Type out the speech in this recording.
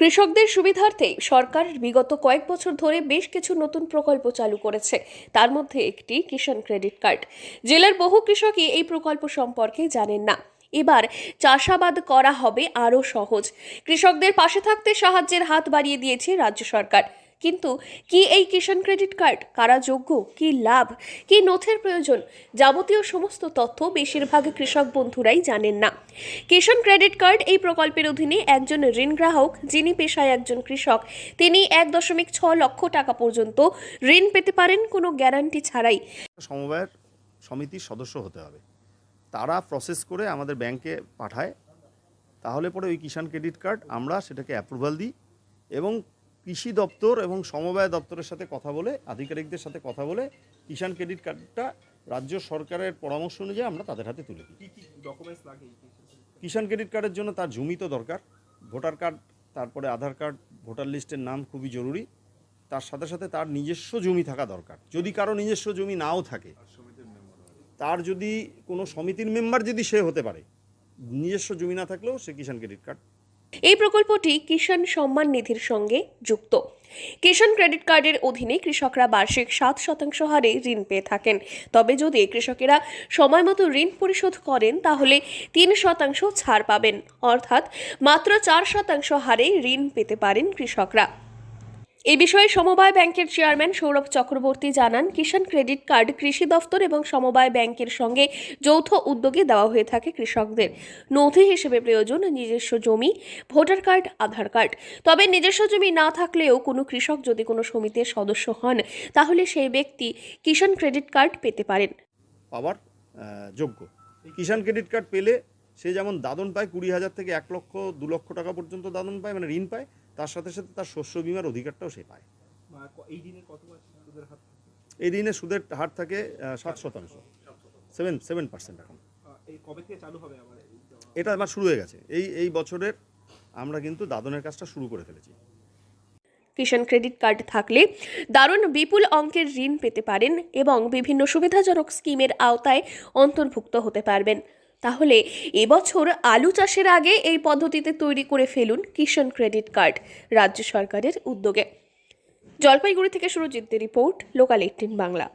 কৃষকদের সুবিধার্থে সরকার বিগত কয়েক বছর ধরে বেশ কিছু নতুন প্রকল্প চালু করেছে। তার মধ্যে একটি কিষাণ ক্রেডিট কার্ড। জেলার বহু কৃষকই এই প্রকল্প সম্পর্কে জানেন না। এবার চাষাবাদ করা হবে আরও সহজ। কৃষকদের পাশে থাকতে সাহায্যের হাত বাড়িয়ে দিয়েছে রাজ্য সরকার। কিন্তু কি এই কিষাণ ক্রেডিট কার্ড, কারা যোগ্য, কি লাভ, কি নথির প্রয়োজন, যাবতীয় সমস্ত তথ্য বেশিরভাগ কৃষক বন্ধুরাই জানেন না। কিষাণ ক্রেডিট কার্ড এই প্রকল্পের অধীনে একজন ঋণ গ্রাহক যিনি পেশায় একজন কৃষক, তিনি 1.6 লক্ষ টাকা পর্যন্ত ঋণ পেতে পারেন কোনো গ্যারান্টি ছাড়াই। সমবায়ের সমিতির সদস্য হতে হবে, তারা প্রসেস করে আমাদের ব্যাংকে পাঠায়, তাহলে পরে ওই কিষাণ ক্রেডিট কার্ড আমরা সেটাকে অ্যাপ্রুভাল দিই এবং কৃষি দপ্তর এবং সমবায় দপ্তরের সাথে কথা বলে, আধিকারিকদের সাথে কথা বলে কিষাণ ক্রেডিট কার্ডটা রাজ্য সরকারের পরামর্শ অনুযায়ী আমরা তাদের হাতে তুলে দিই। কি ডকুমেন্টস লাগে কিষাণ ক্রেডিট কার্ডের জন্য তার জমি তো দরকার, ভোটার কার্ড, তারপরে আধার কার্ড, ভোটার লিস্টের নাম খুবই জরুরি। তার সাথে সাথে তার নিজস্ব জমি থাকা দরকার। যদি কারো নিজস্ব জমি নাও থাকে, তার যদি কোনো সমিতির মেম্বার যদি সে হতে পারে, নিজস্ব জমি না থাকলেও সে কিষাণ ক্রেডিট কার্ড। এই প্রকল্পটি কিষাণ সম্মান নিধির সঙ্গে যুক্ত। কিষাণ ক্রেডিট কার্ডের অধীনে কৃষকরা বার্ষিক 7% হারে ঋণ পেয়ে থাকেন। তবে যদি কৃষকেরা সময় মতো ঋণ পরিশোধ করেন তাহলে 3% ছাড় পাবেন, অর্থাৎ মাত্র 4% হারে ঋণ পেতে পারেন কৃষকরা। এই বিষয়ে সমবায় ব্যাংকের চেয়ারম্যান সৌরভ চক্রবর্তী জানান, কিষাণ ক্রেডিট কার্ড কৃষি দফতর এবং সমবায় ব্যাংকের সঙ্গে যৌথ উদ্যোগে দেওয়া হয়ে থাকে কৃষকদের। নথি হিসেবে প্রয়োজন নিজস্ব জমি, ভোটার কার্ড, আধার কার্ড। তবে নিজস্ব জমি না থাকলেও কোনো কৃষক যদি কোনো সমিতির সদস্য হন তাহলে সেই ব্যক্তি কিষাণ ক্রেডিট কার্ড পেতে পারেন। পাওয়ার যোগ্য কিষাণ ক্রেডিট কার্ড পেলে সে যেমন দাদন পায় 20,000 থেকে 1 লক্ষ 2 লক্ষ টাকা পর্যন্ত দাদন পায়, মানে ঋণ পায়, তার সাথে সাথে তার শস্য বীমার অধিকারটাও সে পায়। এই ঋণের কত সুদের হার? এই ঋণের সুদের হার থাকে 7%, 7% এখন। এই কবে থেকে চালু হবে? এটা আমার শুরু হয়ে গেছে, এই বছরের আমরা কিন্তু দাদনের কাজটা শুরু করে ফেলেছি। কিষাণ ক্রেডিট কার্ড থাকলে দারুণ বিপুল অঙ্কের ঋণ পেতে পারেন এবং বিভিন্ন সুবিধাজনক স্কিমের আওতায় অন্তর্ভুক্ত হতে পারবেন। তাহলে এবছর আলু চাষের আগে এই পদ্ধতিতে তৈরি করে ফেলুন কিষাণ ক্রেডিট কার্ড, রাজ্য সরকারের উদ্যোগে। জলপাইগুড়ি থেকে সুরজিৎদের রিপোর্ট, লোকাল 18 বাংলা।